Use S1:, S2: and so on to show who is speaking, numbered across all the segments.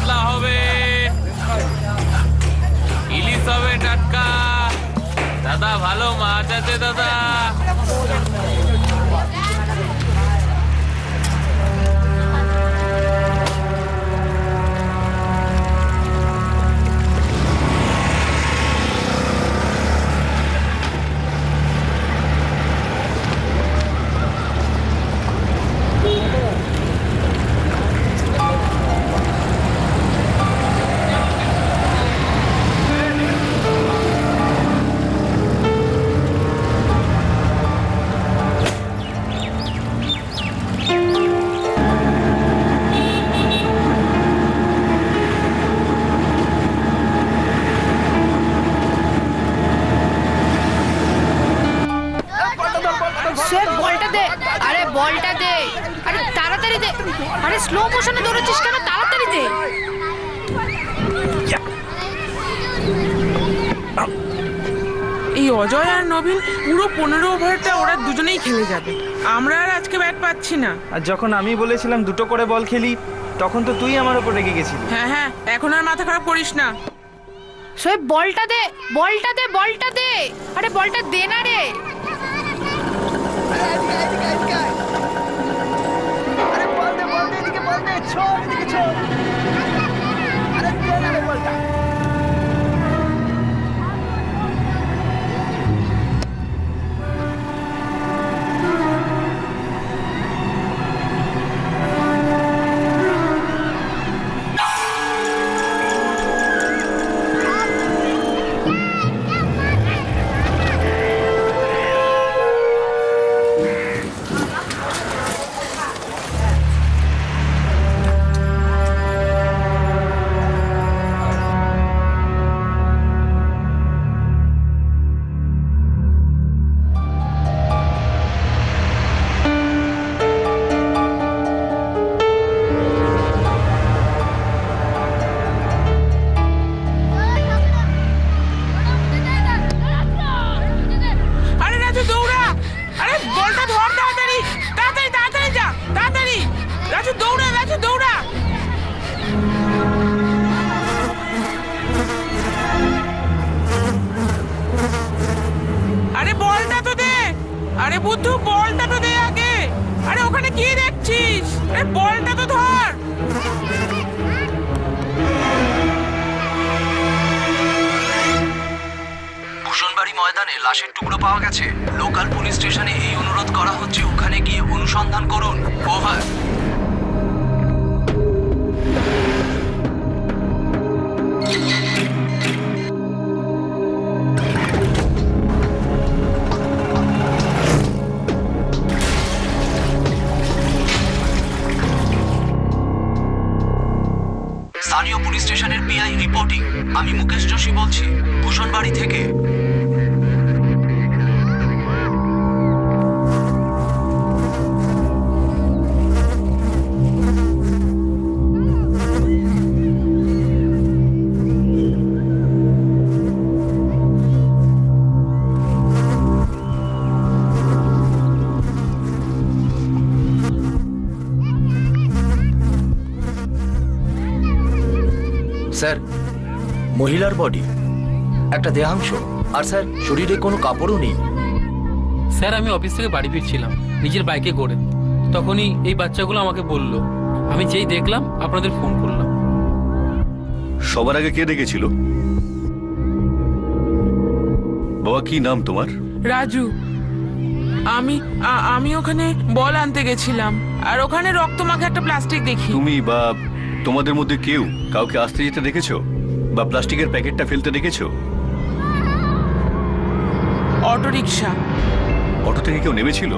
S1: কাতলা হবে, ইলিশ হবে টাটকা। দাদা ভালো মাছ আছে দাদা।
S2: বলটা দে, আরে তাড়াতাড়ি দে। আরে স্লো মোশনে দৌড়াচ্ছিস কেন? তাড়াতাড়ি দে।
S3: এই অজয় আর নবীন পুরো 15 ওভারটা ওরা দুজনেই খেলে যাবে। আমরা আর আজকে ব্যাট পাচ্ছি না।
S4: আর যখন আমি বলেছিলাম দুটো করে বল খেলি, তখন তো তুই আমার উপর রেগে গেছিলি।
S3: হ্যাঁ হ্যাঁ, এখন আর মাথা খারাপ করিস না।
S2: শোয়েব বলটা দে, বলটা দে, বলটা দে। আরে বলটা দে না রে।
S3: আরে বুদ্ধু, বলটা তো দে আগে। আরে ওখানে কি দেখছিস? আরে বলটা তো ধর।
S5: ভূষণবাড়ি ময়দানে লাশের টুকরো পাওয়া গেছে। লোকাল পুলিশ স্টেশনে এই অনুরোধ করা হচ্ছে, ওখানে গিয়ে অনুসন্ধান করুন। ওভার। স্থানীয় পুলিশ স্টেশনের পিআই রিপোর্টিং। আমি মুকেশ যোশী বলছি, ভূষণবাড়ি থেকে।
S6: স্যার, মহিলার বডি, একটা দেহাংশ, আর স্যার শরীরে কোনো কাপড়ও নেই।
S1: স্যার, আমি অফিস থেকে বাড়ি ফিরছিলাম নিজের বাইকে করে, তখনই এই বাচ্চাগুলো আমাকে বলল। আমি যেই দেখলাম আপনাদের ফোন করলাম।
S7: সবার আগে কে দেখেছিল? বাবা, কি নাম তোমার?
S3: রাজু। আমি ওখানে বল আনতে গেছিলাম, আর ওখানে রক্ত মাখা একটা প্লাস্টিক দেখি।
S7: তুমি বা তোমাদের মধ্যে কেউ কাউকে আসতে যেতে দেখেছো বা প্লাস্টিকের প্যাকেটটা ফেলতে দেখেছো?
S3: Auto rickshaw.
S7: অটো থেকে কেউ নেমেছিল?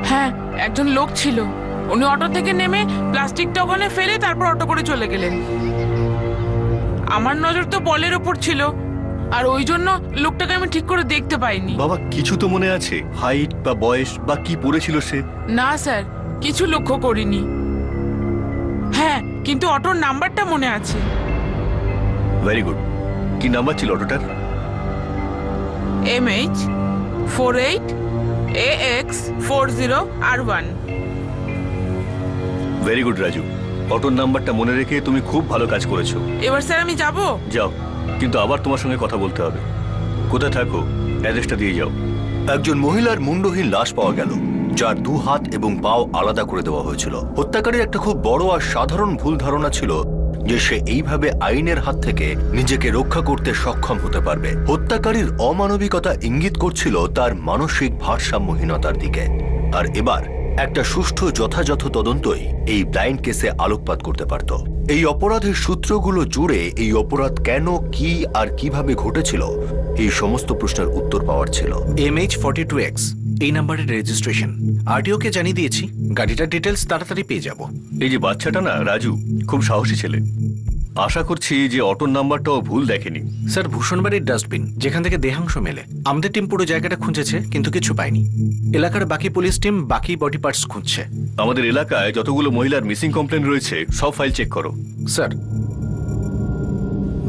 S3: হ্যাঁ, একজন লোক ছিল। উনি অটো থেকে নেমে প্লাস্টিকটা ওখানে ফেলে তারপর অটো করে চলে গেলেন। আমার নজর তো বলের ওপর ছিল, আর ওই জন্য লোকটাকে আমি ঠিক করে দেখতে পাইনি।
S7: বাবা, কিছু তো মনে আছে? হাইট বা বয়স বা কি পড়েছিল সে?
S3: না স্যার, কিছু লক্ষ্য করিনি। হ্যাঁ, কিন্তু অটোর নাম্বারটা মনে আছে।
S7: Very good. কি নাম্বার ছিল অটোটার?
S3: MH48AX40R1।
S7: Very good Raju. অটোর নাম্বারটা মনে রেখে তুমি খুব ভালো কাজ করেছো।
S3: এবার স্যার আমি যাব?
S7: যাও, কিন্তু আবার তোমার সঙ্গে কথা বলতে হবে। কোথায় থাকো অ্যাড্রেসটা দিয়ে যাও।
S6: একজন মহিলার মুন্ডহীন লাশ পাওয়া গেল, যার 2 হাত এবং পাও আলাদা করে দেওয়া হয়েছিল। হত্যাকারীর একটা খুব বড় আর সাধারণ ভুল ধারণা ছিল যে সে এইভাবে আইনের হাত থেকে নিজেকে রক্ষা করতে সক্ষম হতে পারবে। হত্যাকারীর অমানবিকতা ইঙ্গিত করছিল তার মানসিক ভারসাম্যহীনতার দিকে। আর এবার একটা সুষ্ঠু যথাযথ তদন্তই এই ব্লাইন্ড কেসে আলোকপাত করতে পারত। এই অপরাধের সূত্রগুলো জুড়ে এই অপরাধ কেন, কি আর কিভাবে ঘটেছিল, এই সমস্ত প্রশ্নের উত্তর পাওয়ার ছিল।
S8: MH42X এই নাম্বারের রেজিস্ট্রেশন। আরটিওকে জানিয়ে দিয়েছি, গাড়িটার ডিটেলস তাড়াতাড়ি পেয়ে যাব।
S7: এই যে বাচ্চাটা না, রাজু, খুব সাহসী ছেলে। আশা করছি যে অটোর নাম্বারটাও ভুল দেখেনি।
S8: স্যার, ভূষণবাড়ির ডাস্টবিন যেখান থেকে দেহাংশ মেলে, আমাদের টিম পুরো জায়গাটা খুঁজেছে কিন্তু কিছু পায়নি। এলাকার বাকি পুলিশ টিম বাকি বডি পার্টস খুঁজছে।
S7: আমাদের এলাকায় যতগুলো মহিলার মিসিং কমপ্লেন রয়েছে সব ফাইল চেক করো।
S8: স্যার,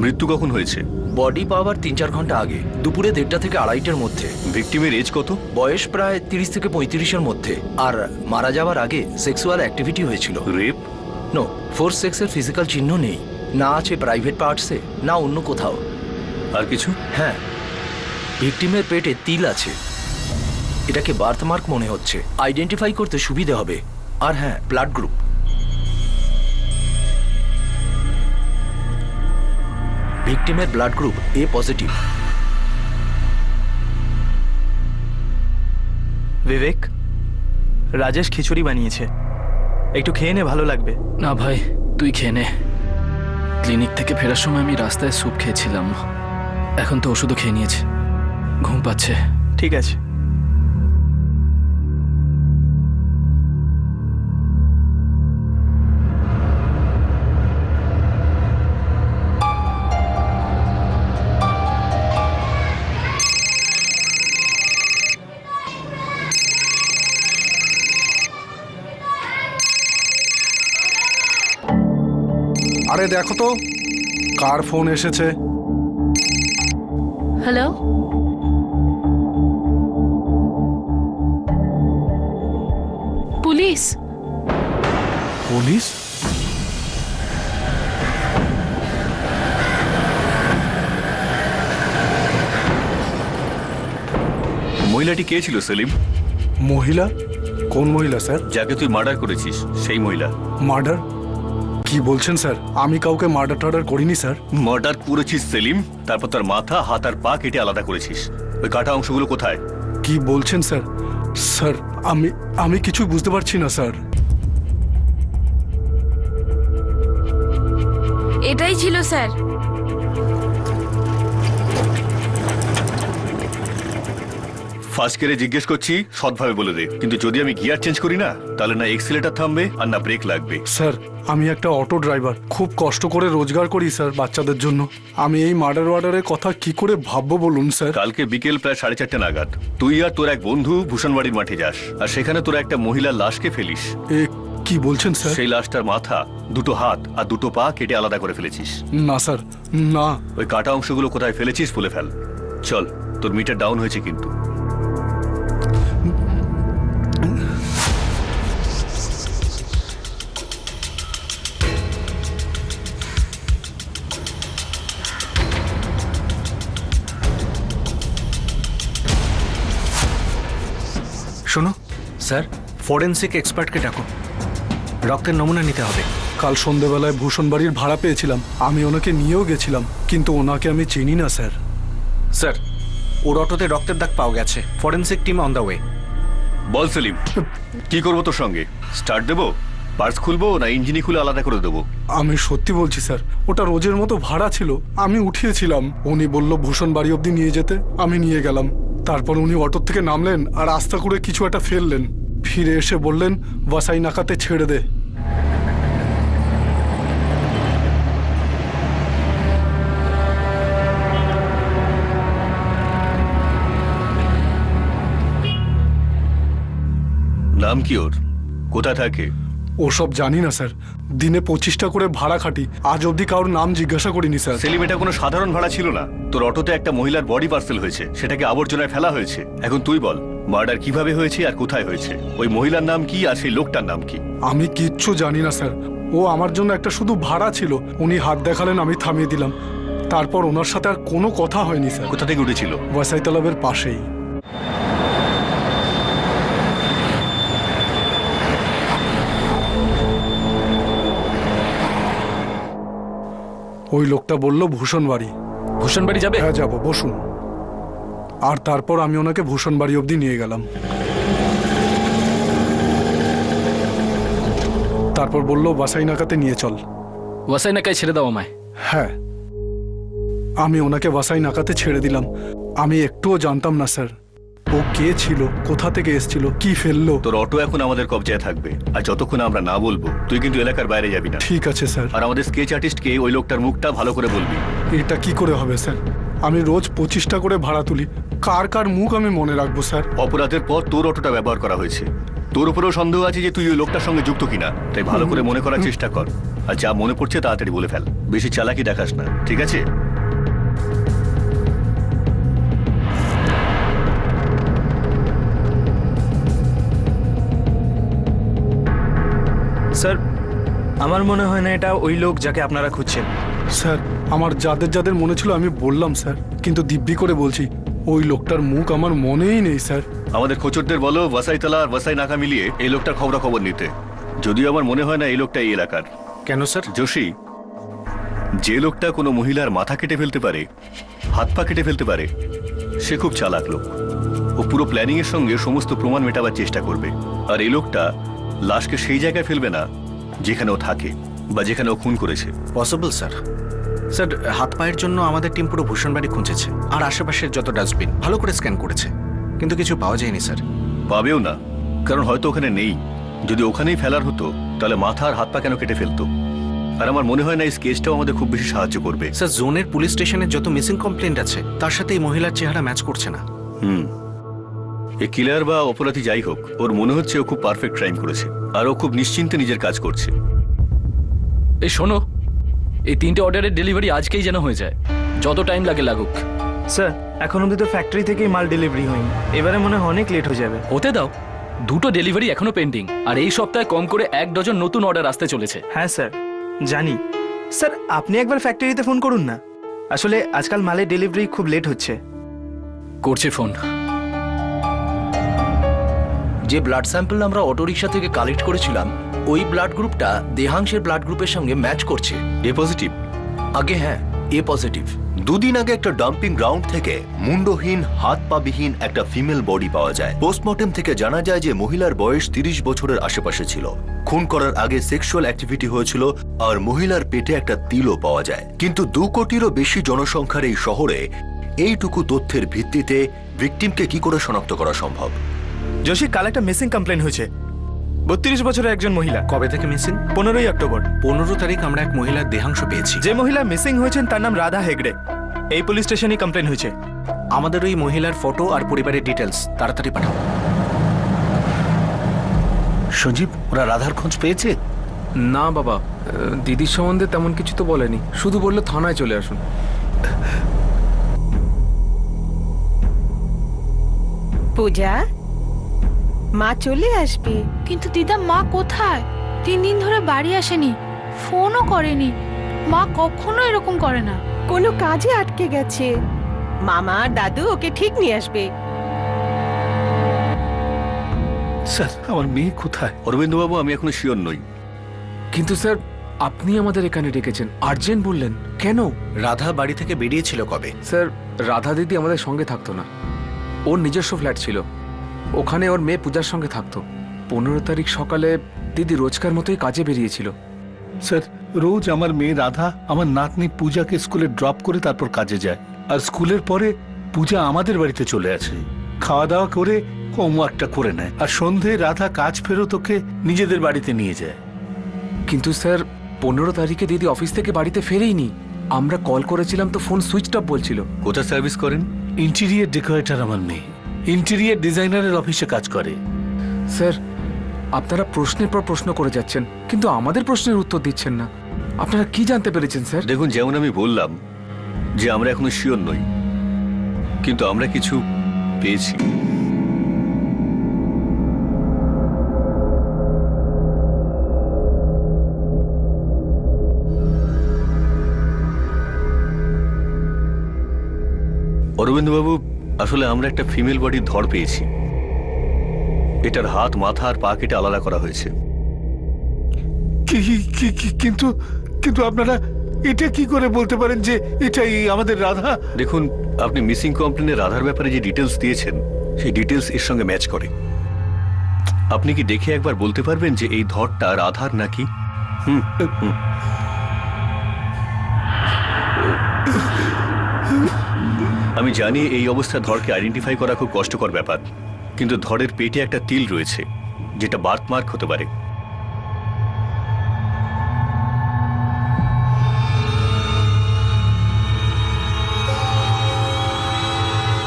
S7: মৃত্যু কখন হয়েছে?
S6: বডি পাওয়ার 3-4 ঘন্টা আগে, দুপুরে 1:30 থেকে 2:30-এর মধ্যে।
S7: ভিকটিমের এজ কত?
S6: বয়স প্রায় 30 থেকে 35-এর মধ্যে। আর মারা যাওয়ার আগে সেক্সুয়াল অ্যাক্টিভিটি হয়েছিল।
S7: রেপ?
S6: নো, ফোর্স সেক্সের ফিজিক্যাল চিহ্ন নেই, না আছে প্রাইভেট পার্টসে, না অন্য কোথাও।
S7: আর কিছু?
S6: হ্যাঁ, ভিকটিমের পেটে তিল আছে, এটাকে বার্থমার্ক মনে হচ্ছে, আইডেন্টিফাই করতে সুবিধে হবে। আর হ্যাঁ, ব্লাড গ্রুপ ভিকটিমের blood group A positive.
S4: Bibek, Rajesh khichuri বানিয়েছে, একটু খেয়ে নে, ভালো লাগবে।
S9: না ভাই, তুই খেয়ে নে। ক্লিনিক থেকে ফেরার সময় আমি রাস্তায় স্যুপ খেয়েছিলাম, এখন তো ওষুধও খেয়ে নিয়েছে, ঘুম পাচ্ছে।
S4: ঠিক আছে।
S10: আরে দেখো তো কার ফোন এসেছে।
S2: Hello, police.
S10: পুলিশ?
S7: মহিলাটি কে ছিল সেলিম?
S10: মহিলা? কোন মহিলা স্যার?
S7: যাকে তুই মার্ডার করেছিস সেই মহিলা।
S10: মার্ডার? কি বলছেন স্যার? আমি কাউকে মার্ডার টার্ডার করিনি স্যার।
S7: মার্ডার করেছিস সেলিম, তারপর তার মাথা, হাত আর পা কেটে আলাদা করেছিস। ওই কাটা অংশগুলো কোথায়?
S10: কি বলছেন স্যার? স্যার, আমি কিছুই বুঝতে পারছি না স্যার।
S2: এটাই ছিল স্যার।
S7: ফার্স্ট গিয়ারে জিজ্ঞেস করছি, সৎভাবে বলে দে, কিন্তু যদি আমি গিয়ার চেঞ্জ করি না, তাহলে না এক্সিলেটর থামবে আর না ব্রেক লাগবে।
S10: স্যার, আমি একটা অটো ড্রাইভার, খুব কষ্ট করে রোজগার করি স্যার বাচ্চাদের জন্য। আমি এই মার্ডার ওয়ার্ডারের কথা কি করে ভাববো বলুন স্যার?
S7: কালকে বিকেল প্রায় 4:30 নাগাদ তুই আর তোর এক বন্ধু ভূষণবাড়ির মাঠে যাস, আর সেখানে তোরা একটা মহিলার লাশকে ফেলিস।
S10: এ কি বলছেন স্যার?
S7: সেই লাশটার মাথা, দুটো হাত আর দুটো পা কেটে আলাদা করে ফেলেছিস।
S10: না স্যার, না।
S7: ওই কাটা অংশগুলো কোথায় ফেলেছিস বলে ফেল। চল, তোর মিটার ডাউন হয়েছে কিন্তু।
S8: শোনো
S6: স্যার,
S8: ফরেন্সিক এক্সপার্টকে ডাকো, রক্তের নমুনা নিতে হবে।
S10: কাল সন্ধেবেলায় ভূষণবাড়ির ভাড়া পেয়েছিলাম, আমি ওনাকে নিয়েও গেছিলাম, কিন্তু ওনাকে আমি চিনি না স্যার।
S8: স্যার, ওর অটোতে রক্তের দাগ পাওয়া গেছে, forensic team on the way.
S7: বল সেলিম, কি করবো তোর সঙ্গে? স্টার্ট দেবো, পার্স খুলবো, না ইঞ্জিনই খুলে আলাদা করে দেবো?
S10: আমি সত্যি বলছি স্যার, ওটা রোজের মতো ভাড়া ছিল, আমি উঠিয়েছিলাম। উনি বলল ভূষণবাড়ি অবধি নিয়ে যেতে, আমি নিয়ে গেলাম। তারপর উনি অটো থেকে নামলেন আর আস্তে করে কিছু একটা ফেললেন, ফিরে এসে বললেন বাসাই নাকাতে ছেড়ে দে।
S7: নাম কি ওর? কোথায় থাকে?
S10: ওসব জানি না স্যার, দিনে 25টা করে ভাড়া খাটি, আজ অবধি কারোর নাম জিজ্ঞাসা করিনি স্যার।
S7: সেলিম, এটা কোনো সাধারণ ভাড়া ছিল না। তোর অটোতে একটা মহিলার বডি পার্সেল হয়েছে, সেটাকে আবর্জনায় ফেলা হয়েছে। এখন তুই বল, মার্ডার কিভাবে হয়েছে আর কোথায় হয়েছে? ওই মহিলার নাম কি আর সেই লোকটার নাম কি?
S10: আমি কিচ্ছু জানি না স্যার, ও আমার জন্য একটা শুধু ভাড়া ছিল, উনি হাত দেখালেন, আমি থামিয়ে দিলাম। তারপর ওনার সাথে আর কোনো কথা হয়নি স্যার।
S7: কোথা থেকে উঠেছিল?
S10: ওয়াসাই তালাবের পাশেই। ওই লোকটা বলল ভূষণ বাড়ি।
S9: ভূষণ বাড়ি যাবে?
S10: হ্যাঁ যাবো, বসুন। আর তারপর আমি ওনাকে ভূষণ বাড়ি অবধি নিয়ে গেলাম। তারপর বলল ওয়াসাই নাকাতে নিয়ে চল।
S9: ওয়াসাই নাকায় ছেড়ে দাও আমায়।
S10: হ্যাঁ, আমি ওনাকে ওয়াসাই নাকাতে ছেড়ে দিলাম। আমি একটুও জানতাম না স্যার ও কে ছিল, কোথা থেকে এসেছিল, কি ফেললো।
S7: তোর অটো এখন আমাদের কবজায় থাকবে, আর যতক্ষণ আমরা না বলবো তুই কিন্তু এলাকার বাইরে যাবি না।
S10: ঠিক আছে স্যার।
S7: আর আমাদের স্কেচ আর্টিস্টকে ওই লোকটার মুখটা ভালো করে বলবি।
S10: এটা কি করে হবে স্যার? আমি রোজ 25টা করে ভাড়া তুলি, কার কার মুখ আমি মনে রাখবো স্যার?
S7: অপরাধের পর তোর অটোটা ব্যবহার করা হয়েছে, তোর উপরেও সন্দেহ আছে যে তুই ওই লোকটার সঙ্গে যুক্ত কিনা। তাই ভালো করে মনে করার চেষ্টা কর, আর যা মনে পড়ছে তাড়াতাড়ি বলে ফেল। বেশি চালাকি দেখাস না, ঠিক আছে?
S4: স্যার, আমার মনে হয় না এটা ওই লোক যাকে আপনারা খুঁজছেন।
S10: স্যার, আমার যাদের যাদের মনে ছিল আমি বললাম স্যার, কিন্তু দিব্যি করে বলছি ওই লোকটার মুখ আমার মনেই নেই স্যার।
S7: আমাদের খোঁচরদের বলো ওয়াসাইতলা আর ওয়াসাই নাকা মিলিয়ে এই লোকটার খবরাখবর নিতে। যদিও আমার মনে হয় না এই লোকটা এই এলাকার।
S8: কেন স্যার?
S7: যোশী, যে লোকটা কোনো মহিলার মাথা কেটে ফেলতে পারে, হাত পা কেটে ফেলতে পারে, সে খুব চালাক লোক। ও পুরো প্ল্যানিং এর সঙ্গে সমস্ত প্রমাণ মেটাবার চেষ্টা করবে। আর এই লোকটা লাশকে সেই জায়গায় ফেলবে না যেখানে ও থাকে বা যেখানে ও খুন করেছে।
S8: Possible sir. স্যার, হাত পায়ের জন্য আমাদের টিম পুরো ভূষণ বাড়ি খুঁজেছে, আর আশেপাশের যত ডাস্টবিন ভালো করে স্ক্যান করেছে, কিন্তু কিছু পাওয়া যায়নি স্যার।
S7: পাবেও না, কারণ হয়তো ওখানে নেই। যদি ওখানেই ফেলার হতো তাহলে মাথা আর হাত পা কেন কেটে ফেলতো? আর আমার মনে হয় না এই স্কেচটাও আমাদের খুব বেশি সাহায্য করবে।
S8: স্যার, জোনের পুলিশ স্টেশনের যত মিসিং কমপ্লেন্ট আছে তার সাথে এই মহিলার চেহারা ম্যাচ করছে না।
S7: এই কিলার বা অপরাধী যাই হোক, ওর মনে হচ্ছে ও খুব পারফেক্ট ক্রাইম করেছে, আর ও খুব নিশ্চিন্তে নিজের কাজ করছে।
S9: এই শোনো, এই 3টে অর্ডারের ডেলিভারি আজকেই যেন হয়ে যায়, যত টাইম লাগে লাগুক।
S4: স্যার, এখন অব্দি তো ফ্যাক্টরি থেকেই মাল ডেলিভারি হয়নি, এবারে মনে হয় অনেক লেট হয়ে যাবে।
S9: হতে দাও, 2টো ডেলিভারি এখনো পেন্ডিং, আর এই সপ্তাহে কম করে 1 ডজন নতুন অর্ডার আসতে চলেছে।
S4: হ্যাঁ স্যার, জানি। স্যার, আপনি একবার ফ্যাক্টরিতে ফোন করুন না, আসলে আজকাল মালের ডেলিভারি খুব লেট হচ্ছে।
S9: করছে ফোন।
S5: যে ব্লাড স্যাম্পল আমরা অটোরিকশা থেকে কালেক্ট করেছিলাম, ওই ব্লাড গ্রুপটা দেহাংশের ব্লাড গ্রুপের সঙ্গে ম্যাচ করছে।
S6: এ পজিটিভ?
S5: আগে হ্যাঁ, এ পজিটিভ।
S6: দুদিন আগে একটা ডাম্পিং গ্রাউন্ড থেকে মুন্ডহীন, হাত পা বিহীন একটা ফিমেল বডি পাওয়া যায়। পোস্টমর্টেম থেকে জানা যায় যে মহিলার বয়স 30 বছরের আশেপাশে ছিল। খুন করার আগে সেক্সুয়াল অ্যাক্টিভিটি হয়েছিল, আর মহিলার পেটে একটা তিলও পাওয়া যায়। কিন্তু 2 কোটিরও বেশি জনসংখ্যার এই শহরে এইটুকু তথ্যের ভিত্তিতে ভিকটিমকে কি করে শনাক্ত করা সম্ভব?
S4: যোশী, কাল একটা মিসিং কমপ্লেন হয়েছে। 32 বছরের একজন মহিলা।
S8: কবে থেকে মিসিং?
S4: 15ই অক্টোবর।
S8: 15 তারিখ আমরা এক মহিলার দেহাংশ পেয়েছি।
S4: যে মহিলা মিসিং হয়েছেন তার নাম রাধা হেগড়ে। এই পুলিশ স্টেশনে কমপ্লেন হয়েছে।
S8: আমাদের ওই মহিলার ফটো আর পরিবারের ডিটেলস তাড়াতাড়ি পাঠাও।
S5: সঞ্জীব, ওরা রাধার খোঁজ পেয়েছে?
S11: না বাবা, দিদির সম্বন্ধে তেমন কিছু তো বলেনি, শুধু বললো থানায় চলে আসুন।
S12: পূজা, মা চলে আসবে।
S2: কিন্তু দিদা, মা কোথায়? 3 দিন ধরে বাড়ি আসেনি, ফোনও করেনি। মা কখনো এরকম করে না।
S12: কোনো কাজে আটকে গেছে। মামা আর দাদু ওকে ঠিক নিয়ে আসবে।
S5: স্যার, আমার মেয়ে কোথায়?
S7: অরবিন্দবাবু, আমি এখনো শিওর নই।
S11: কিন্তু স্যার, আপনি আমাদের এখানে ডেকেছেন, আর্জেন্ট বললেন, কেন?
S8: রাধা বাড়ি থেকে বেরিয়েছিল কবে?
S11: স্যার, রাধা দিদি আমাদের সঙ্গে থাকতো না, ওর নিজস্ব ফ্ল্যাট ছিল, ওখানে ওর মেয়ে পূজার সঙ্গে থাকতো। 15 তারিখ সকালে দিদি রোজকার মতোই কাজে বেরিয়েছিল।
S5: স্যার, রোজ আমার মেয়ে রাধা আমার নাতনি পূজাকে স্কুলে ড্রপ করে তারপর কাজে যায়, আর স্কুলের পরে পূজা আমাদের বাড়িতে চলে আসে, খাওয়া দাওয়া করে হোমওয়ার্কটা করে নেয়, আর সন্ধে রাধা কাজ ফেরত ওকে নিজেদের বাড়িতে নিয়ে যায়।
S11: কিন্তু স্যার, 15 তারিখে দিদি অফিস থেকে বাড়িতে ফেরেইনি। আমরা কল করেছিলাম তো ফোন সুইচ অফ বলছিল।
S7: কোথায় সার্ভিস করেন?
S5: ইন্টেরিয়ার ডেকোরেটর আমার মেয়ে, ইন্টেরিয়ার ডিজাইনারের অফিসে কাজ করে।
S11: স্যার, আপনারা প্রশ্নের পর প্রশ্ন করে যাচ্ছেন, কিন্তু আমাদের প্রশ্নের উত্তর দিচ্ছেন না। আপনারা কি জানতে পেরেছেন স্যার?
S7: দেখুন, যেমন আমি বললাম যে আমরা এখনো শিওর নই, কিন্তু আমরা কিছু পেয়েছি। অরবিন্দবাবু, আসলে আমরা একটা ফিমেল বডির ধর পেয়েছি। এটার হাত, মাথা আর পা কেটে আলাদা করা হয়েছে।
S5: কিন্তু কিন্তু আপনারা এটা কি করে বলতে পারেন যে এটাই আমাদের রাধা?
S7: দেখুন, আপনি মিসিং কমপ্লেনে রাধার ব্যাপারে যে ডিটেলস দিয়েছেন সেই ডিটেলস এর সঙ্গে ম্যাচ করে। আপনি কি দেখে একবার বলতে পারবেন যে এই ধরটা রাধার নাকি? আমি জানি এই অবস্থায় ধরকে আইডেন্টিফাই করা খুব কষ্টকর ব্যাপার, কিন্তু ধরের পেটে একটা তিল রয়েছে যেটা বার্থমার্ক হতে পারে।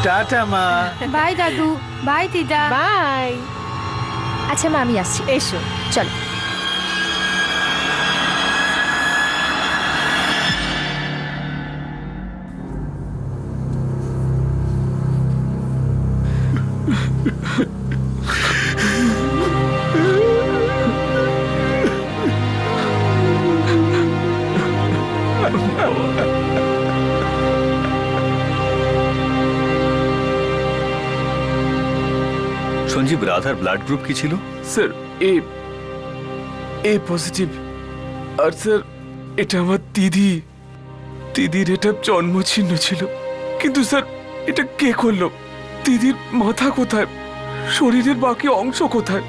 S5: টাটা মা।
S2: বাই দাদু, বাই দিদা।
S12: বাই।
S13: আচ্ছা মা, আমি আসছি।
S12: এসো।
S13: চলো।
S7: সঞ্জীব, রাধার ব্লাড গ্রুপ কি ছিল?
S11: স্যার এ পজিটিভ। আর স্যার এটা আমার দিদির এটা জন্মচিহ্ন ছিল। কিন্তু স্যার এটা কে করলো? দিদির মাথা কোথায়? শরীরের বাকি অংশ কোথায়?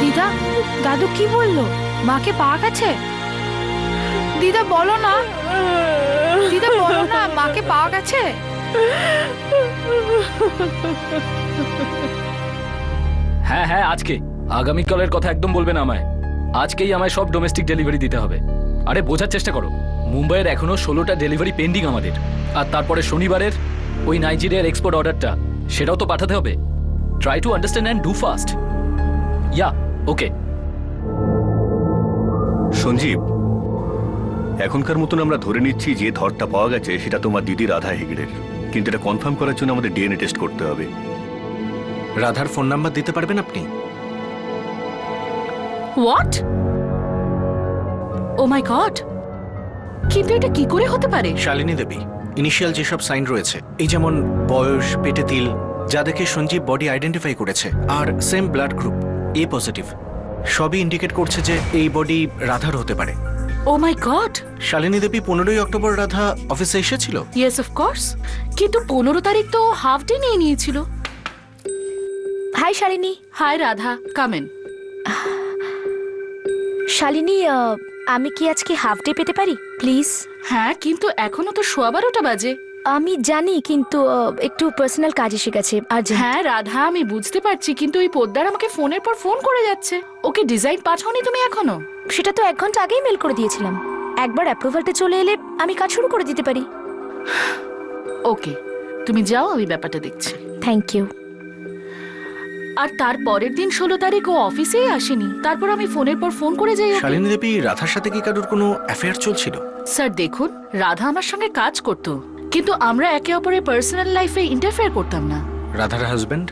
S2: দিদা, দাদু কি বললো? মাকে পাওয়া গেছে? দিদা বলো না, দিদা বলো না, মাকে পাওয়া গেছে?
S9: হ্যাঁ হ্যাঁ, আজকে। আগামীকালের কথা একদম বলবে না আমায়। আজকেই আমায় সব ডোমেস্টিক ডেলিভারি দিতে হবে। আরে বোঝার চেষ্টা করো, মুম্বাইয়ের এখনো 16টা ডেলিভারি পেন্ডিং আমাদের। আর তারপরে শনিবারের ওই নাইজেরিয়ার এক্সপোর্ট অর্ডারটা, সেটাও তো পাঠাতে হবে। Try to understand and do fast. Yeah, okay.
S7: Sanjib, এখনকার মতন আমরা ধরে নিচ্ছি যে ধরটা পাওয়া গেছে সেটা তোমার দিদি রাধা হেগড়ের, কিন্তু এটা কনফার্ম করার জন্য আমাদের ডিএনএ টেস্ট করতে হবে।
S8: রাধার ফোন নাম্বার দিতে পারবেন আপনি?
S13: হোয়াট? Oh my god! কিন্তু এটা কি করে হতে পারে?
S8: শালিনী দেবী, ইনিশিয়াল যেসব সাইন রয়েছে, এই যেমন বয়স, পেটে তিল, যা দেখে সঞ্জীব বডি আইডেন্টিফাই করেছে, আর same blood group A positive, সবই ইন্ডিকেট করছে যে এই বডি রাধার হতে পারে।
S13: Oh my god!
S8: Shalini Devi, 15ই অক্টোবর রাধা অফিসে এসেছিল?
S13: Yes of course. কিন্তু 15 তারিখ তো হাফ ডে নিয়ে নিয়েছিল। Hi Shalini. Hi Radha, come in.
S14: Shalini, আমি কি আজকে হাফ ডে পেতে পারি প্লিজ?
S13: হ্যাঁ, কিন্তু এখনো তো 12:15 বাজে।
S14: আমি জানি, কিন্তু একটু পার্সোনাল কাজ এসে গেছে।
S13: হ্যাঁ রাধা, আমি বুঝতে পারছি, কিন্তু ওই পোদ্দার আমাকে ফোনের পর ফোন করে যাচ্ছে। ওকে ডিজাইন পাঠাওনি তুমি এখনো?
S14: সেটা তো 1 ঘন্টা আগেই মেল করে দিয়েছিলাম। একবার অ্যাপ্রুভালটা চলে এলে আমি কাজ শুরু করে দিতে পারি।
S13: ওকে, তুমি যাও, আমি ব্যাপারটা দেখছি।
S14: Thank you.
S13: আর তার পরের দিন 16 তারিখ ও অফিসেই আসেনি। তারপর আমি ফোনের পর ফোন করে যাই ওকে।
S8: শালিনী দেবী, রাধার সাথে কি কারোর কোনো অ্যাফেয়ার চলছিল?
S13: স্যার দেখুন, রাধা আমার সঙ্গে কাজ করতো, কিন্তু আমরা একে অপরের পার্সোনাল লাইফে ইন্টারফেয়ার করতাম না।
S8: রাধার হাজবেন্ড?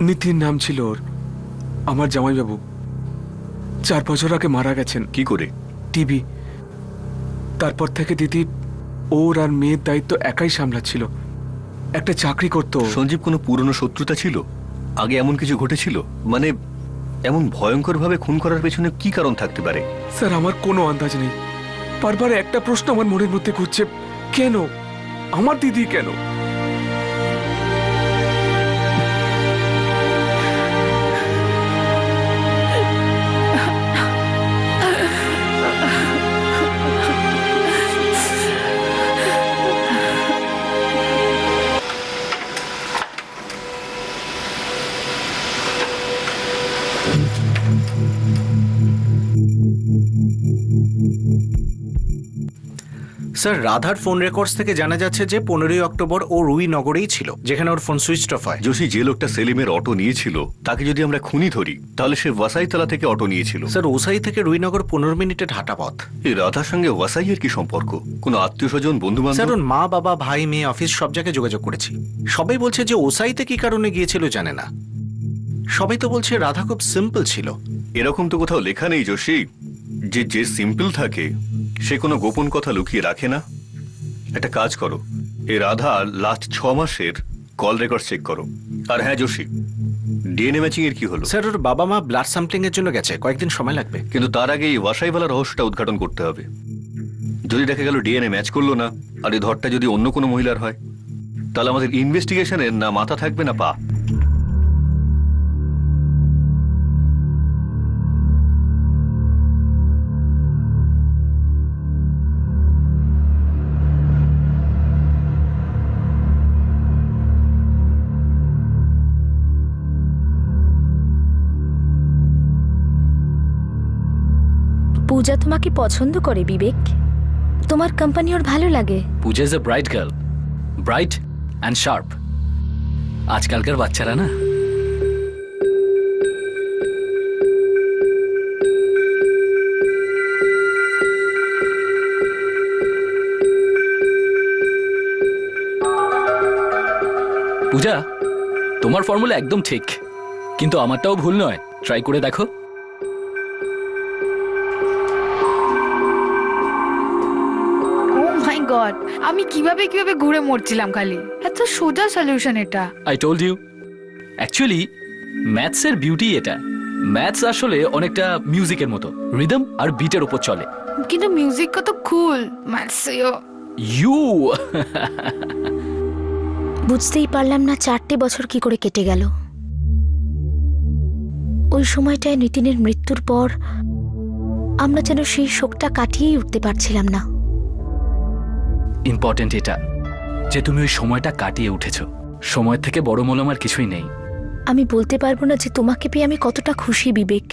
S11: নিতিন নাম ছিল ওর। আমার জামাইবাবু 4 বছর আগে মারা গেছেন।
S7: কি করে?
S11: টিবি। তারপর থেকে দিদি ওর আর মেয়ের দায়িত্ব একাই সামলাচ্ছিল। একটা চাকরি করতো।
S7: সঞ্জীব, কোনো পুরনো শত্রুতা ছিল? আগে এমন কিছু ঘটেছিল? মানে এমন ভয়ঙ্করভাবে খুন করার পেছনে কি কারণ থাকতে পারে?
S11: স্যার, আমার কোনো আন্দাজ নেই। বারবার একটা প্রশ্ন আমার মনের মধ্যে ঘুরছে, কেন আমার দিদি, কেন?
S8: স্যার রাধার ফোন রেকর্ডস থেকে জানা যাচ্ছে যে 15ই অক্টোবর ও রুইনগরেই ছিল, যেখানে ওর ফোন সুইচ অফ হয়।
S7: যোশী, যে লোকটা সেলিমের অটো নিয়েছিল তাকে যদি আমরা খুনি ধরি তাহলে সে ওয়াসাইতলা থেকে অটো নিয়েছিল।
S8: স্যার ওসাই থেকে রুইনগর 15 মিনিটের হাঁটা পথ।
S7: এই রাধার সঙ্গে ওয়াসাইয়ের কি সম্পর্ক? কোনো আত্মীয় স্বজন, বন্ধু
S8: স্যার
S7: বান্ধব?
S8: ওর মা, বাবা, ভাই, মেয়ে, অফিস সব জায়গায় যোগাযোগ করেছি। সবাই বলছে যে ওসাইতে কি কারণে গিয়েছিল জানে না। সবাই তো বলছে রাধা খুব সিম্পল ছিল।
S7: এরকম তো কোথাও লেখা নেই যোশী যে যে সিম্পল থাকে সে কোনো গোপন কথা লুকিয়ে রাখে না। একটা কাজ করো, এই রাধার লাস্ট 6 মাসের কল রেকর্ড চেক করো। আর হ্যাঁ যোশী, ডিএনএ ম্যাচিং এর কি হলো?
S8: স্যার ওর বাবা মা ব্লাড স্যাম্পলিং এর জন্য গেছে, কয়েকদিন সময় লাগবে।
S7: কিন্তু তার আগে এই ওয়াসাইওয়ালা রহস্যটা উদ্ঘাটন করতে হবে। যদি দেখা গেল ডিএনএ ম্যাচ করলো না, আর এই ধরটা যদি অন্য কোনো মহিলার হয়, তাহলে আমাদের ইনভেস্টিগেশনের না মাথা থাকবে না পা।
S14: পূজা তোমাকে পছন্দ করে বিবেক, তোমার কোম্পানি ওর ভালো লাগে।
S9: Puja is a bright girl, bright and sharp. আজকালকার বাচ্চারা না। পূজা, তোমার ফর্মুলা একদম ঠিক, কিন্তু আমারটাও ভুল নয়। ট্রাই করে দেখো।
S2: ও মাই গড, আমি কিভাবে কিভাবে ঘুরে মরছিলাম খালি। এত সোজা সলিউশন এটা।
S9: I told you. অ্যাকচুয়ালি ম্যাথসের বিউটি এটা। ম্যাথস আসলে অনেকটা মিউজিকের মতো, রিদম আর বিটের উপর চলে।
S2: কিন্তু মিউজিক কত কুল, ম্যাথস
S9: ইউ
S14: বুঝতেই পারলাম না 4টে বছর কি করে কেটে গেল। ওই সময়টায় নিতিনের মৃত্যুর পর আমরা যেন সেই শোকটা কাটিয়েই উঠতে পারছিলাম না।
S9: ইম্পর্টেন্ট এটা যে তুমি ওই সময়টা কাটিয়ে উঠেছো। সময় থেকে বড় মূল্য আর কিছুই নেই।
S14: আমি বলতে পারবো না যে তোমাকে পেয়ে আমি কতটা খুশি বিবেক।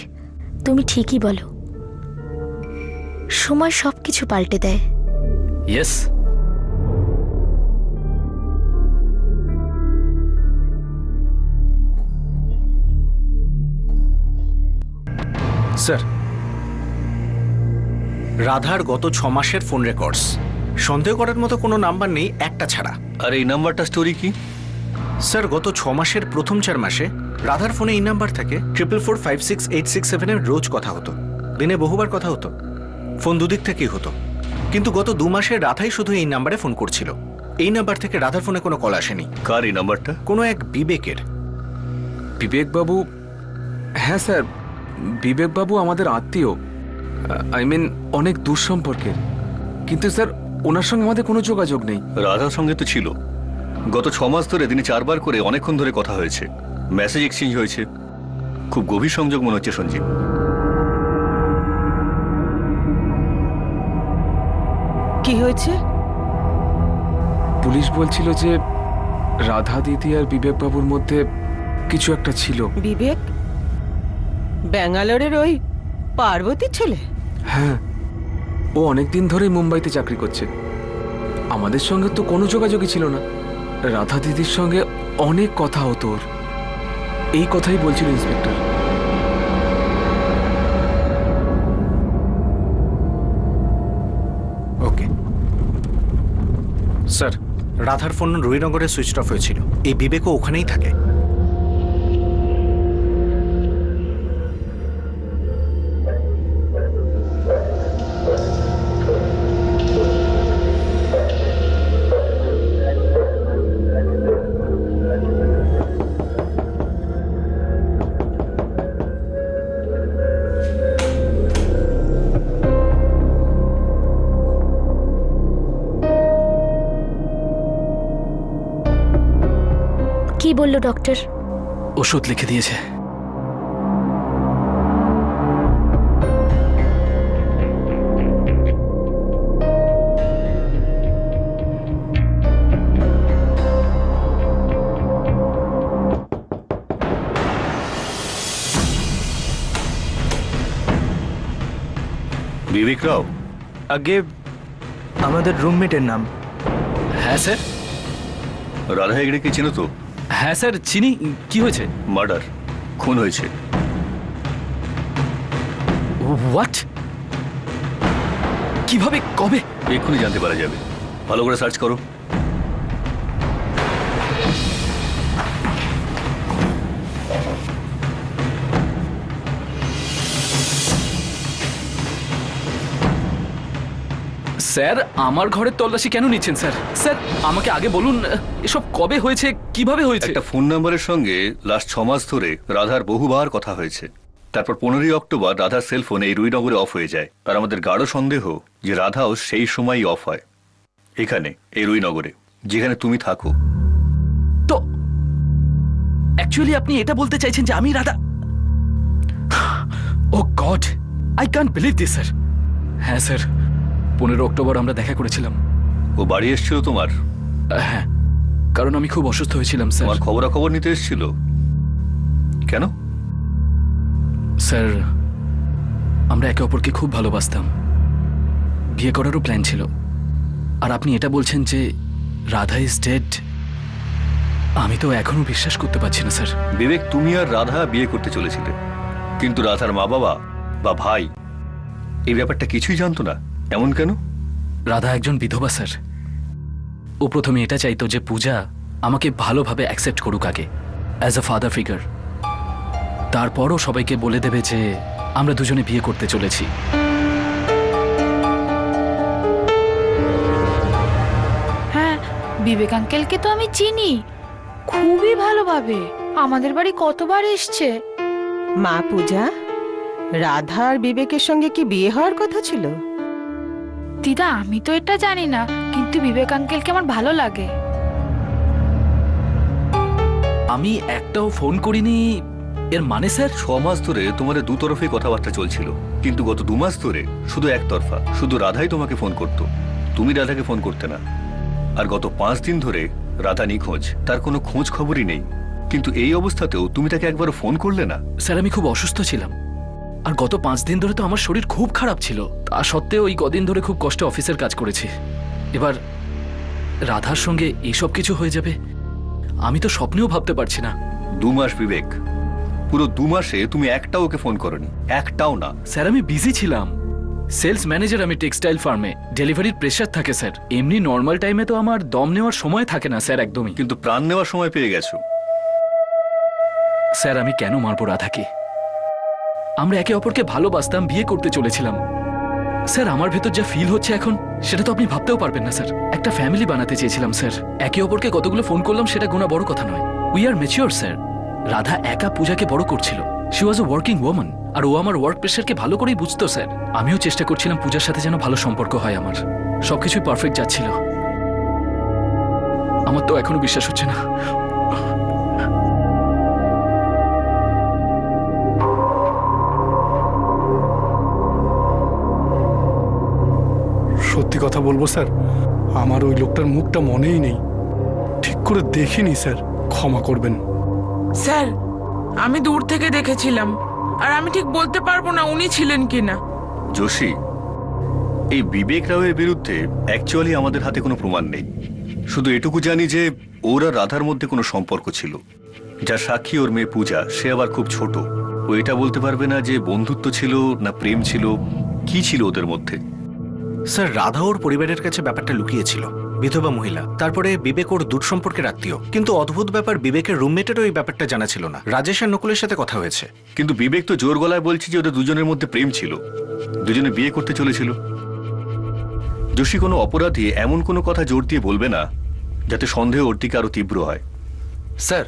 S14: তুমি ঠিকই বলো, সময় সবকিছু পাল্টে দেয়।
S9: ইয়েস।
S8: স্যার রাধার গত 6 মাসের ফোন রেকর্ডস, সন্দেহ করার মতো কোনো নাম্বার নেই একটা ছাড়া।
S7: আর এই নাম্বারটা স্টোরি কি?
S8: স্যার গত 6 মাসের প্রথম 4 মাসে রাধার ফোনে এই নাম্বার থেকে 44456867 এর রোজ কথা হতো। দিনে বহুবার কথা হতো, ফোন দুদিক থেকেই হতো। কিন্তু গত 2 মাসে রাধাই শুধু এই নাম্বারে ফোন করছিল। এই নাম্বার থেকে রাধার ফোনে কোনো কল আসেনি।
S7: কার এই নাম্বারটা?
S8: কোনো এক বিবেকের।
S11: বিবেকবাবু? হ্যাঁ স্যার, বিবেকবাবু আমাদের আত্মীয়, আই মিন অনেক দূর সম্পর্কের। কিন্তু স্যার ওনার সঙ্গে আমাদের কোনো যোগাযোগ নেই।
S7: রাধার সঙ্গে তো ছিল। গত 6 মাস ধরে দিনে 4 বার করে অনেকক্ষণ ধরে কথা হয়েছে, মেসেজ এক্সচেঞ্জ হয়েছে। খুব গভীর সংযোগ মনে হচ্ছে সঞ্জীব।
S12: কি হয়েছে?
S11: পুলিশ বলছিল যে রাধা দিদি আর বিবেকবাবুর মধ্যে কিছু একটা ছিল।
S12: বিবেক ব্যাঙ্গালোরের ওই পার্বতী ছেলে?
S11: হ্যাঁ, ও অনেকদিন ধরেই মুম্বাইতে চাকরি করছে। আমাদের সঙ্গে তো কোনো যোগাযোগই ছিল না। রাধা দিদির সঙ্গে অনেক কথা হতো ওর, এই কথাই বলছিল ইন্সপেক্টর।
S8: ওকে স্যার, রাধার ফোন রুইনগরে সুইচ অফ হয়েছিল। এই বিবেকও ওখানেই থাকে।
S14: কি বললো ডক্টর?
S9: ওষুধ লিখে দিয়েছে।
S7: বিবেক রাও,
S4: আগে আমাদের রুমমেটের নাম।
S9: হ্যাঁ স্যার।
S7: রাধা হেগড়েকে চেনো তো?
S9: হ্যাঁ স্যার চিনি। কি হয়েছে?
S7: মার্ডার, খুন হয়েছে।
S9: হোয়াট? কিভাবে, কবে?
S7: এক্ষুনি জানতে পারা যাবে, ভালো করে সার্চ করো।
S9: স্যার আমার ঘরের তল্লাশি কেন নিচ্ছেন স্যার? স্যার আমাকে আগে বলুন এসব কবে হয়েছে, কিভাবে হয়েছে?
S7: একটা ফোন নাম্বারের সঙ্গে লাস্ট 6 মাস ধরে রাধার বহুবার কথা হয়েছে। তারপর 15ই অক্টোবর রাধার সেলফোন এই রুইনগরে অফ হয়ে যায়। আর আমাদের গাঢ় সন্দেহ যে রাধাও সেই সময়ই অফ হয়, এখানে এই রুইনগরে, যেখানে তুমি থাকো।
S9: তো অ্যাকচুয়ালি আপনি এটা বলতে চাইছেন যে আমি Radha? Oh god, I can't believe this sir. হ্যাঁ স্যার, 15 অক্টোবর আমরা দেখা করেছিলাম।
S7: ও বাড়ি এসেছিল তোমার?
S9: হ্যাঁ, কারণ আমি খুব অসুস্থ হয়েছিলাম স্যার।
S7: তোমার খবরাখবর নিতে এসেছিল? কেন?
S9: স্যার আমরা একে অপরকে খুব ভালোবাসতাম, বিয়ে করারও প্ল্যান ছিল। আর আপনি এটা বলছেন যে রাধা ইজ ডেড? আমি তো এখনো বিশ্বাস করতে পারছি না স্যার।
S7: বিবেক, তুমি আর রাধা বিয়ে করতে চলেছিলে, কিন্তু রাধার মা বাবা বা ভাই এই ব্যাপারটা কিছুই জানতো না। এমন কেন?
S9: রাধা একজন বিধবা স্যার। ও প্রথমে এটা চাইতো যে পূজা আমাকে ভালোভাবে অ্যাকসেপ্ট করুক আগে, অ্যাজ আ ফাদার ফিগার। তারপরও সবাইকে বলে দেবে যে আমরা দুজনে বিয়ে করতে চলেছি।
S2: হ্যাঁ, বিবেক আঙ্কেলকে তো আমি চিনি খুবই ভালোভাবে, আমাদের বাড়ি কতবার এসছে।
S12: মা পূজা, রাধা আর বিবেকের সঙ্গে কি বিয়ে হওয়ার কথা ছিল?
S2: দিদা আমি তো এটা জানি না, কিন্তু বিবেক আঙ্কেলকে আমার ভালো লাগে।
S9: আমি একটাও ফোন করিনি এর মানে স্যার?
S7: 6 মাস ধরে তোমাদের দুতরফে কথাবার্তা চলছিল, কিন্তু গত 2 মাস ধরে শুধু একতরফা। শুধু রাধাই তোমাকে ফোন করত, তুমি রাধাকে ফোন করতে না। আর গত 5 দিন ধরে রাধা নিখোঁজ, তার কোনো খোঁজ খবরই নেই। কিন্তু এই অবস্থাতেও তুমি তাকে একবারও ফোন করলে না।
S9: স্যার আমি খুব অসুস্থ ছিলাম, আর গত 5 দিন ধরে তো আমার শরীর খুব খারাপ ছিল। তা সত্ত্বেও ওই কদিন ধরে খুব কষ্টে অফিসের কাজ করেছি। এবার রাধার সঙ্গে এইসব কিছু হয়ে যাবে আমি তো স্বপ্নেও ভাবতে পারছি না।
S7: 2 মাস বিবেক, পুরো 2 মাসে তুমি একটাও ওকে ফোন করনি, একটাও না।
S9: স্যার আমি বিজি ছিলাম, সেলস ম্যানেজার আমি টেক্সটাইল ফার্মে, ডেলিভারির প্রেশার থাকে স্যার। এমনি নর্মাল টাইমে তো আমার দম নেওয়ার সময় থাকে না স্যার একদমই।
S7: কিন্তু প্রাণ নেওয়ার সময় পেয়ে গেছো।
S9: স্যার আমি কেন মারবো রাধাকে? আমরা একে অপরকে ভালোবাসতাম, বিয়ে করতে চলেছিলাম। স্যার আমার ভেতর যা ফিল হচ্ছে এখন সেটা তো আপনি ভাবতেও পারবেন না স্যার। একটা ফ্যামিলি বানাতে চেয়েছিলাম স্যার, একে অপরকে কতগুলো ফোন করলাম সেটা গোনা বড় কথা নয়। We are mature sir. Radha একা পূজাকে বড় করছিল, শি ওয়াজ আ ওয়ার্কিং ওয়ামান, আর ও আমার ওয়ার্ক প্রেশারকে ভালো করেই বুঝতো স্যার। আমিও চেষ্টা করছিলাম পূজার সাথে যেন ভালো সম্পর্ক হয় আমার, সবকিছুই পারফেক্ট যাচ্ছিল। আমার তো এখনো বিশ্বাস হচ্ছে না।
S10: সত্যি কথা বলবো স্যার, আমার ওই লোকটার মুখটা মনেই নেই, ঠিক করে দেখিনি স্যার, ক্ষমা করবেন।
S3: স্যার আমি দূর থেকে দেখেছিলাম, আর আমি ঠিক বলতে পারবো না উনি ছিলেন কিনা।
S7: যোশী, এই বিবেক রাওয়ের বিরুদ্ধে অ্যাকচুয়ালি আমাদের হাতে কোনো প্রমাণ নেই। শুধু এটুকু জানি যে ওর আর রাধার মধ্যে কোনো সম্পর্ক ছিল, যা সাক্ষী ওর মেয়ে পূজা, সে আবার খুব ছোট। ও এটা বলতে পারবে না যে বন্ধুত্ব ছিল না প্রেম ছিল, কি ছিল ওদের মধ্যে।
S8: স্যার রাধা ওর পরিবারের কাছে ব্যাপারটা লুকিয়েছিল, বিধবা মহিলা। তারপরে বিবেক ওর দূর সম্পর্কের আত্মীয়, কিন্তু অদ্ভুত ব্যাপার বিবেকের রুমমেটেরও এই ব্যাপারটা জানা ছিল না। রাজেশ আর নকুলের সাথে কথা হয়েছে,
S7: কিন্তু বিবেক তো জোর গলায় বলছে যে ওদের দুজনের মধ্যে প্রেম ছিল, দুজনে বিয়ে করতে চলেছিল। যোশী, কোনো অপরাধী এমন কোনো কথা জোর দিয়ে বলবে না যাতে সন্দেহ ওর দিকে আরো তীব্র হয়।
S15: স্যার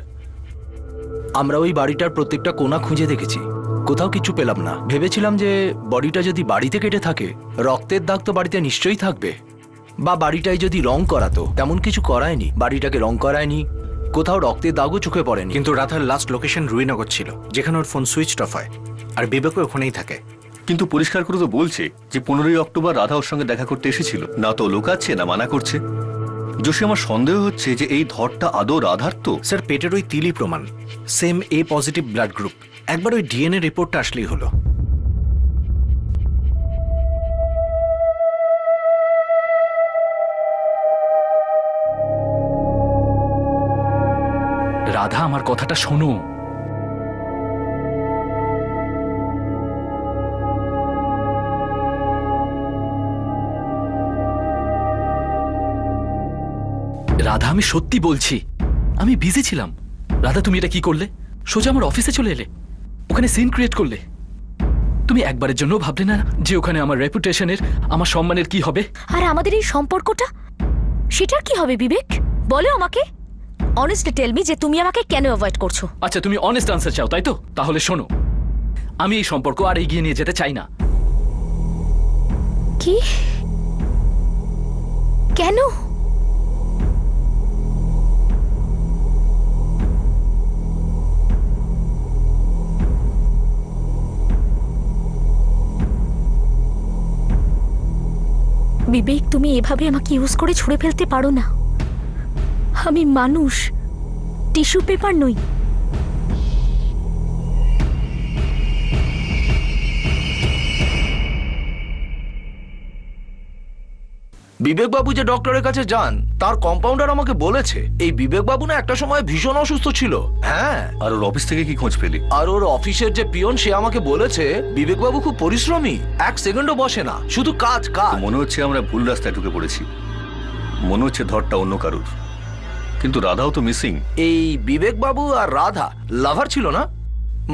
S15: আমরা ওই বাড়িটার প্রত্যেকটা কোণা খুঁজে দেখেছি, কোথাও কিছু পেলাম না। ভেবেছিলাম যে বডিটা যদি বাড়িতে কেটে থাকে, রক্তের দাগ তো বাড়িতে নিশ্চয়ই থাকবে, বা বাড়িটায় যদি রং করাতো, তেমন কিছু করায়নি। বাড়িটাকে রং করায়নি, কোথাও রক্তের দাগও চোখে পড়েনি।
S8: কিন্তু রাধার লাস্ট লোকেশন রুইনগর ছিল, যেখানে ওর ফোন সুইচ অফ হয়, আর বিবেকও ওখানেই থাকে।
S7: কিন্তু পরিষ্কার করে তো বলছে যে 15ই অক্টোবর রাধা ওর সঙ্গে দেখা করতে এসেছিল, না তো লোকাচ্ছে না মানা করছে। যোশী, আমার সন্দেহ হচ্ছে যে এই ধরটা আদৌ রাধার তো।
S8: স্যার পেটের ওই তিলই প্রমাণ, সেম এ পজিটিভ ব্লাড গ্রুপ। একবার ওই ডিএনএ রিপোর্টটা আসলেই হলো।
S7: কিন্তু 15ই অক্টোবর রাধা ওর সঙ্গে দেখা করতে এসেছিল, না তো লোকাচ্ছে না মানা করছে। যোশী, আমার সন্দেহ হচ্ছে যে এই ধরটা আদৌ রাধার তো। স্যার পেটের ওই তিলই প্রমাণ, সেম এ পজিটিভ ব্লাড গ্রুপ। একবার ওই ডিএনএ রিপোর্টটা আসলেই হলো।
S9: রাধা, আমার কথাটা শোনো। রাধা, আমি সত্যি বলছি, আমি বিজি ছিলাম। রাধা, তুমি এটা কি করলে? সোজা আমার অফিসে চলে এলে, ওখানে সিন ক্রিয়েট করলে। তুমি একবারের জন্য ভাবলে না যে ওখানে আমার রেপুটেশনের, আমার সম্মানের কি হবে?
S14: আর আমাদের এই সম্পর্কটা, সেটার কি হবে বিবেক? বলো আমাকে, অনেস্টলি টেল মি যে তুমি আমাকে কেন অ্যাভয়েড করছো?
S9: আচ্ছা, তুমি অনেস্ট আনসার চাও, তাই তো? তাহলে শোনো, আমি এই সম্পর্ক আর এগিয়ে নিয়ে যেতে চাই না।
S14: কি? কেন? বিবেক, তুমি এভাবে আমাকে ইউজ করে ছুঁড়ে ফেলতে পারো না। আমি মানুষ, টিস্যু পেপার নই।
S15: বিবেক বাবু যে ডক্টরের কাছে যান, তার কম্পাউন্ডার আমাকে বলেছে এই বিবেক বাবু না একটা সময় ভীষণ অসুস্থ ছিল। হ্যাঁ।
S7: আর ওর অফিস থেকে কি খোঁজ পেলি?
S15: আর ওর অফিসের যে পিয়ন, সে আমাকে বলেছে বিবেক বাবু খুব পরিশ্রমী, এক সেকেন্ডও বসে না, শুধু কাজ কাজ।
S7: মনে হচ্ছে আমরা ভুল রাস্তায় ঢুকে পড়েছি। মনে হচ্ছে ধরটা অন্য কারুর, কিন্তু রাধাও তো মিসিং।
S15: এই বিবেক বাবু আর রাধা লাভার ছিল না?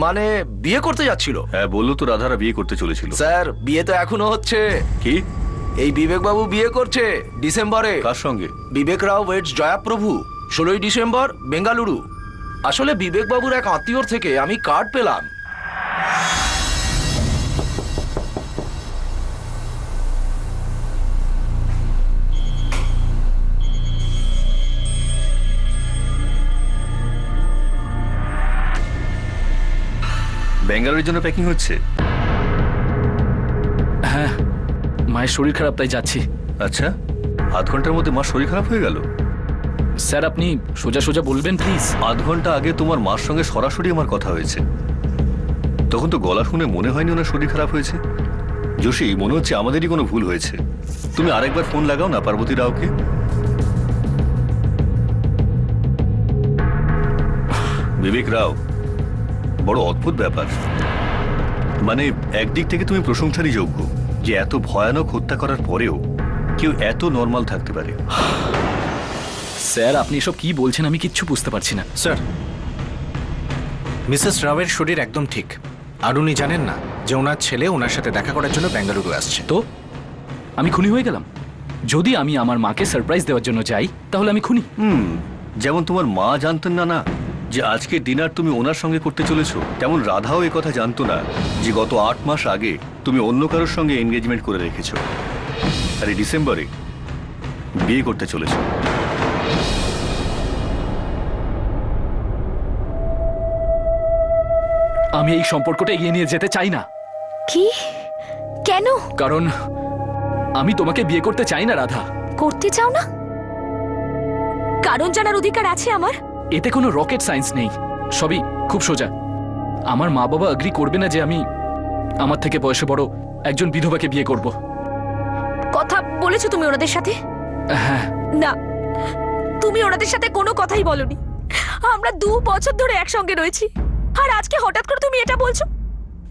S15: মানে বিয়ে করতে যাচ্ছিল?
S7: হ্যাঁ, বললো তো রাধারা বিয়ে করতে চলেছিল।
S15: স্যার, বিয়ে তো এখনো হচ্ছে।
S7: কি?
S15: এই বিবেক বাবু বিয়ে করছে ডিসেম্বরে।
S7: কার সঙ্গে?
S15: বিবেক রাও ওয়েটস জয়াপ্রভু, 16ই ডিসেম্বর, বেঙ্গালুরু। আসলে বিবেক বাবুর এক আত্মীয়র থেকে আমি কার্ড পেলাম।
S7: ব্যাঙ্গালোরের জন্য প্যাকিং হচ্ছে?
S9: হ্যাঁ, মায়ের শরীর খারাপ, তাই যাচ্ছি।
S7: আচ্ছা, আধ ঘন্টার মধ্যে মার শরীর খারাপ হয়ে গেল?
S9: স্যার, আপনি সোজা সোজা বলবেন প্লিজ।
S7: আধ ঘন্টা আগে তোমার মার সঙ্গে সরাসরি আমার কথা হয়েছে, তখন তো গলা শুনে মনে হয়নি ওনার শরীর খারাপ হয়েছে। যোশী, মনে হচ্ছে আমাদেরই কোনো ভুল হয়েছে। তুমি আরেকবার ফোন লাগাও না পার্বতী রাওকে। বিবেক রাও, বড় অদ্ভুত ব্যাপার। মানে একদিক থেকে তুমি প্রশংসারই যোগ্য যে এত ভয়ানক হত্যা করার পরেও কেউ এত নর্মাল থাকতে পারে।
S9: স্যার, আপনি এসব কি বলছেন আমি কিচ্ছু বুঝতে পারছি না।
S8: স্যার, মিসেস রাওয়ের শরীর একদম ঠিক। আর উনি জানেন না যে ওনার ছেলে ওনার সাথে দেখা করার জন্য বেঙ্গালুরু আসছে।
S9: তো আমি খুনি হয়ে গেলাম? যদি আমি আমার মাকে সারপ্রাইজ দেওয়ার জন্য যাই, তাহলে আমি খুনি।
S7: যেমন তোমার মা জানতেন না যে আজকে ডিনার তুমি ওনার সঙ্গে করতে চলেছো, তেমন রাধাও এ কথা জানতো না যে গত 8 মাস আগে তুমি অন্য কারোর সঙ্গে এনগেজমেন্ট করে রেখেছো, আর এই ডিসেম্বরে বিয়ে করতে চলেছো।
S9: আমি এই সম্পর্কটা এগিয়ে নিয়ে যেতে চাই না।
S14: কি? কেন?
S9: কারণ আমি তোমাকে বিয়ে করতে চাই না রাধা।
S14: করতে চাও না? কারণ জানার অধিকার আছে আমার।
S9: এতে কোনো রকেট সায়েন্স নেই, সবই খুব সোজা। আমার মা বাবা এগ্রি করবে না যে আমি আমার থেকে বয়সে বড় একজন বিধবাকে বিয়ে করব।
S14: কথা বলেছো তুমি ওনাদের সাথে?
S9: হ্যাঁ।
S14: না, তুমি ওনাদের সাথে কোনো কথাই বলনি। আমরা 2 বছর ধরে একসঙ্গে রয়েছি, আর আজকে হঠাৎ করে তুমি এটা বলছো?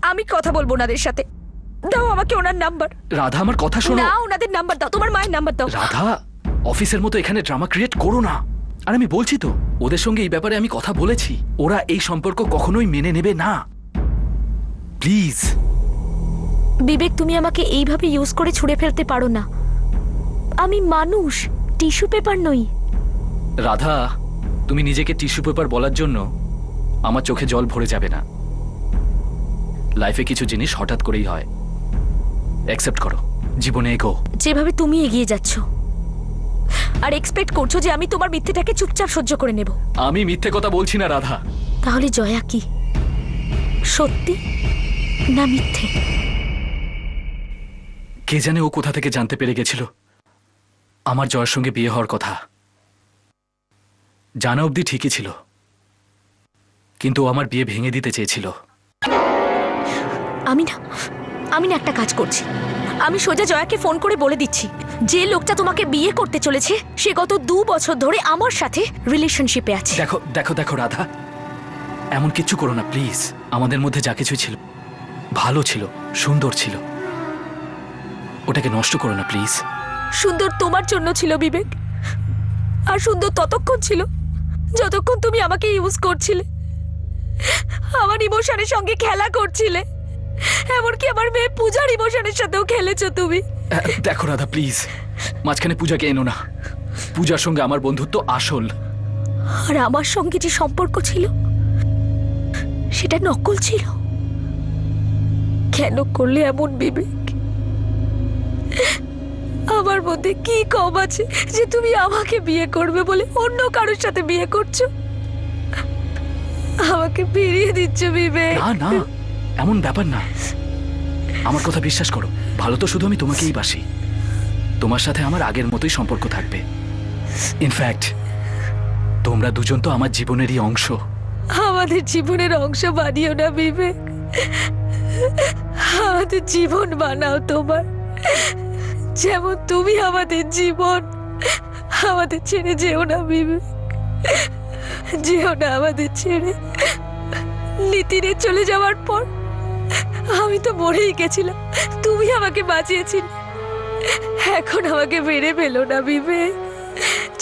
S14: আমি কথা বলবো ওনাদের সাথে। দাও আমাকে ওনার নাম্বার।
S9: রাধা, আমার কথা শোনো।
S14: না, ওনাদের নাম্বার দাও, তোমার মায়ের নাম্বার দাও।
S9: রাধা, অফিসের মতো এখানে ড্রামা ক্রিয়েট করো না। আর আমি বলছি তো, ওদের সঙ্গে এই ব্যাপারে আমি কথা বলেছি, ওরা এই সম্পর্ক কখনোই মেনে নেবে না। প্লিজ
S14: বিবেক, তুমি আমাকে এইভাবে ইউজ করে ছুঁড়ে ফেলতে পারো না। আমি মানুষ, টিস্যু পেপার নই।
S9: রাধা, তুমি নিজেকে টিস্যু পেপার বলার জন্য আমার চোখে জল ভরে যাবে না। লাইফে কিছু জিনিস হঠাৎ করেই হয়, অ্যাকসেপ্ট করো, জীবনে এগো।
S14: যেভাবে তুমি এগিয়ে যাচ্ছ আর এক্সপেক্ট করছো যে আমি তোমার মিথ্যেটাকে চুপচাপ সহ্য করে নেব।
S9: আমি মিথ্যে কথা বলছি না রাধা।
S14: তাহলে জয়া কি সত্যি না মিথ্যে?
S9: কে জানে ও কোথা থেকে জানতে পেরে গেছিল আমার জয়ের সঙ্গে বিয়ে হওয়ার কথা। জানা অবধি ঠিকই ছিল, কিন্তু ও আমার বিয়ে ভেঙে দিতে চেয়েছিল।
S14: আমি না একটা কাজ করছি। আমি সোজা জয়াকে ফোন করে বলে দিচ্ছি, যে লোকটা তোমাকে বিয়ে করতে চলেছে সে গত 2 বছর ধরে আমার সাথে রিলেশনশিপে আছে।
S9: দেখো দেখো দেখো রাধা, এমন কিচ্ছু করো না প্লিজ। আমাদের মধ্যে যা কিছু ছিল ভালো ছিল, সুন্দর ছিল, ওটাকে নষ্ট করো না প্লিজ।
S14: সুন্দর তোমার জন্য ছিল বিবেক, আর সুন্দর ততক্ষণ ছিল যতক্ষণ তুমি আমাকে ইউজ করছিলে, আমার ইমোশনের সঙ্গে খেলা করছিলে, এমনকি আমার মেয়ে পূজার ইমোশনের সাথেও খেলেছো তুমি।
S9: দেখো রাধা প্লিজ, মাঝখানে পূজাকে এনো না। পূজার সঙ্গে আমার বন্ধুত্ব আসল,
S14: আর আমার সঙ্গে যে সম্পর্ক ছিল সেটা নকল ছিল। কেন করলে এমন বিবেক? আমার মধ্যে কি কম আছে যে তুমি আমাকে বিয়ে করবে বলে অন্য কারোর সাথে বিয়ে করছো? আমাকে ফিরিয়ে দিচ্ছ বিবেক।
S9: না না, এমন ব্যাপার না, আমার কথা বিশ্বাস করো। ভালো তো শুধু আমি তোমাকেই বাসি, তোমার সাথে আমার আগের মতোই সম্পর্ক থাকবে। ইনফ্যাক্ট তোমরা দুজন তো আমার জীবনেরই অংশ।
S14: আমাদের জীবনের অংশ বানিও না বিবেক, আমাদের জীবন বানাও তোমার, যেমন তুমি আমাদের জীবন। আমাদের ছেড়ে যেও না বিবেক, যেও না আমাদের ছেড়ে। নীতিরে চলে যাওয়ার পর আমি তো মরেই গেছিলাম, তুমি আমাকে বাঁচিয়েছিলে। এখন আমাকে মেরে ফেলো না বিবেক,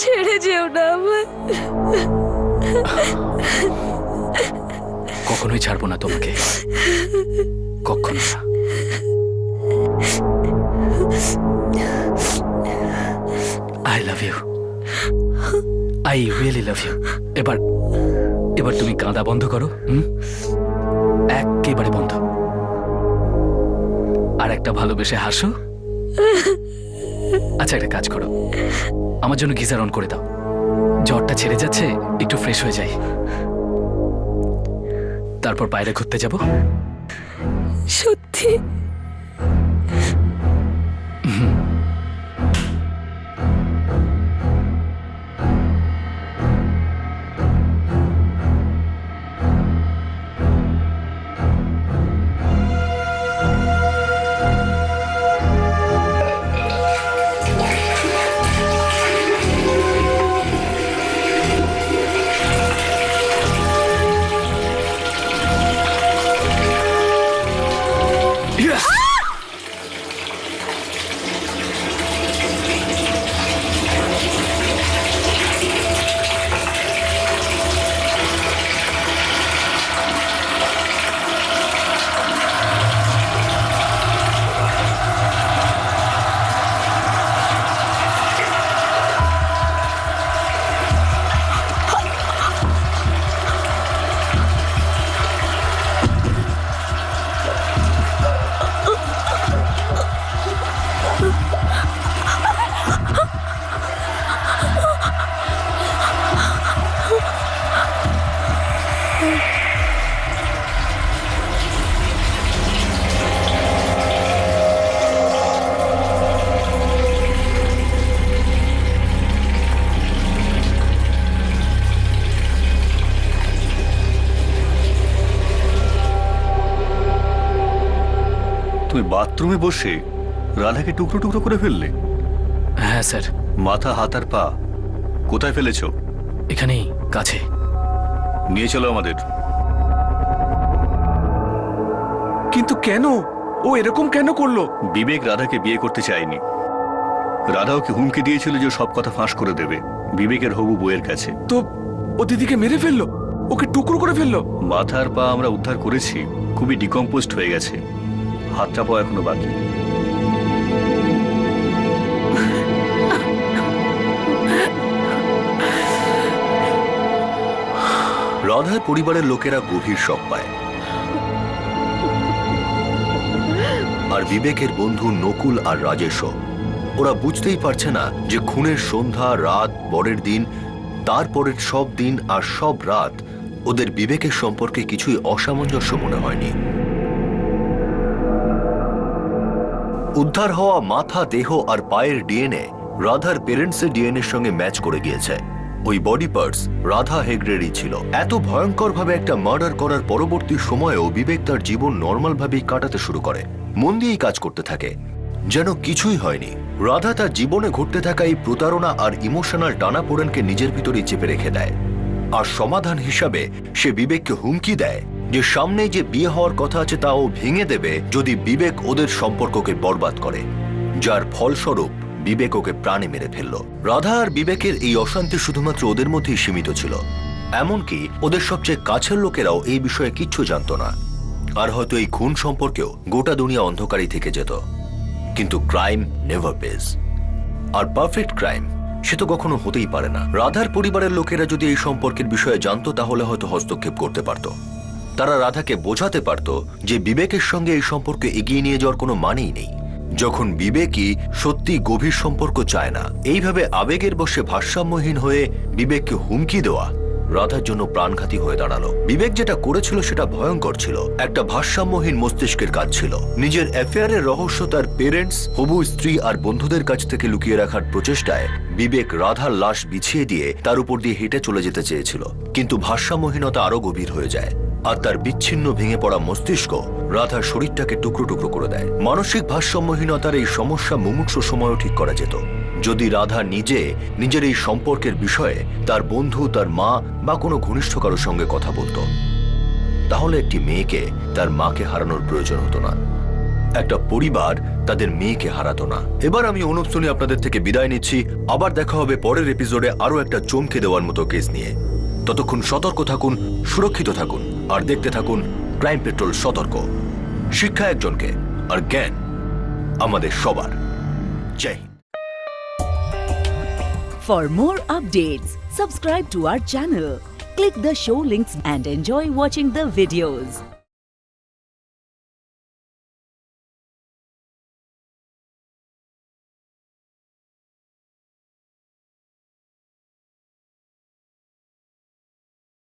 S14: ছেড়ে যেও না আমার।
S9: কখনোই ছাড়বো না তোমাকে, কখনো না। I love you, I really love you. এবার এবার তুমি কাঁদা বন্ধ করো, একেবারে বন্ধ। আর একটা ভালোবেসে হাসো। আচ্ছা একটা কাজ করো, আমার জন্য গিজার অন করে দাও, জ্বরটা ছেড়ে যাচ্ছে, একটু ফ্রেশ হয়ে যাই, তারপর বাইরে ঘুরতে যাব।
S14: সত্যি?
S7: তুমি বাথরুমে বসে রাধাকে টুকরো টুকরো করে ফেললে?
S9: হ্যাঁ স্যার।
S7: মাথা, হাত আর পা কোথায় ফেলেছো?
S9: এখানেই কাছে।
S7: নিয়ে চলো আমাদের।
S11: কিন্তু কেন? ও এরকম কেন করলো?
S7: বিবেক রাধাকে বিয়ে করতে চায়নি। রাধা ওকে হুমকি দিয়েছিল যে সব কথা ফাঁস করে দেবে বিবেকের হবু বউয়ের কাছে।
S11: তো ও দিদিকে মেরে ফেললো, ওকে টুকরো করে ফেললো।
S7: মাথা আর পা আমরা উদ্ধার করেছি, খুবই ডিকম্পোস্ট হয়ে গেছে, হাতটা পাওয়া এখনো বাকি।
S6: রাধার পরিবারের লোকেরা গভীর শক পায়, আর বিবেকের বন্ধু নকুল আর রাজেশও। ওরা বুঝতেই পারছে না যে খুনের সন্ধ্যা, রাত, পরের দিন, তারপরের সব দিন আর সব রাত ওদের বিবেকের সম্পর্কে কিছুই অসামঞ্জস্য মনে হয়নি। উদ্ধার হওয়া মাথা, দেহ আর পায়ের ডিএনএ রাধার পেরেন্টসের ডিএনএর সঙ্গে ম্যাচ করে গিয়েছে। ওই বডি পার্টস রাধা হেগড়েরই ছিল। এত ভয়ঙ্করভাবে একটা মার্ডার করার পরবর্তী সময়েও বিবেক তার জীবন নর্মাল ভাবেই কাটাতে শুরু করে, মন দিয়েই কাজ করতে থাকে। যেন কিছুই হয়নি। রাধা তার জীবনে ঘটতে থাকা এই প্রতারণা আর ইমোশনাল টানাপোড়েনকে নিজের ভিতরেই চেপে রেখে দেয়। আর সমাধান হিসাবে সে বিবেককে হুমকি দেয় যে সামনে যে বিয়ে হওয়ার কথা আছে তা ও ভেঙে দেবে যদি বিবেক ওদের সম্পর্ককে বরবাদ করে, যার ফলস্বরূপ বিবেক ওকে প্রাণে মেরে ফেলল। রাধা আর বিবেকের এই অশান্তি শুধুমাত্র ওদের মধ্যেই সীমিত ছিল, এমনকি ওদের সবচেয়ে কাছের লোকেরাও এই বিষয়ে কিচ্ছু জানতো না। আর হয়তো এই খুন সম্পর্কেও গোটা দুনিয়া অন্ধকারই থেকে যেত। কিন্তু ক্রাইম নেভার পেজ, আর পারফেক্ট ক্রাইম সে তো কখনো হতেই পারে না। রাধার পরিবারের লোকেরা যদি এই সম্পর্কের বিষয়ে জানতো তাহলে হয়তো হস্তক্ষেপ করতে পারত। তারা রাধাকে বোঝাতে পারত যে বিবেকের সঙ্গে এই সম্পর্ক এগিয়ে নিয়ে যাওয়ার কোনো মানেই নেই, যখন বিবেকই সত্যি গভীর সম্পর্ক চায় না। এইভাবে আবেগের বশে ভারসাম্যহীন হয়ে বিবেককে হুমকি দেওয়া রাধার জন্য প্রাণঘাতী হয়ে দাঁড়ালো। বিবেক যেটা করেছিল সেটা ভয়ঙ্কর ছিল, একটা ভারসাম্যহীন মস্তিষ্কের কাজ ছিল। নিজের অ্যাফেয়ারের রহস্য তার পেরেন্টস, হবু স্ত্রী আর বন্ধুদের কাছ থেকে লুকিয়ে রাখার প্রচেষ্টায় বিবেক রাধার লাশ বিছিয়ে দিয়ে তার উপর দিয়ে হেঁটে চলে যেতে চেয়েছিল। কিন্তু ভারসাম্যহীনতা আরো গভীর হয়ে যায়, আর তার বিচ্ছিন্ন ভেঙে পড়া মস্তিষ্ক রাধার শরীরটাকে টুকরো টুকরো করে দেয়। মানসিক ভারসাম্যহীনতার এই সমস্যা মুমূর্ষু সময়ও ঠিক করা যেত যদি রাধা নিজের এই সম্পর্কের বিষয়ে তার বন্ধু, তার মা বা কোনো ঘনিষ্ঠ কারোর সঙ্গে কথা বলতো। তাহলে একটি মেয়েকে তার মাকে হারানোর প্রয়োজন হতো না, একটা পরিবার তাদের মেয়েকে হারাতো না। এবার আমি অনুপ সোনি আপনাদের থেকে বিদায় নিচ্ছি। আবার দেখা হবে পরের এপিসোডে আরো একটা চমকে দেওয়ার মতো কেস নিয়ে। ততক্ষণ সতর্ক থাকুন, সুরক্ষিত থাকুন, আর দেখতে থাকুন ক্রাইম পেট্রোল সতর্ক। শিক্ষা একজনকে আর জ্ঞান আমাদের সবার। জয় Hind.
S16: For more updates, subscribe to our channel, click the show links and enjoy watching the videos.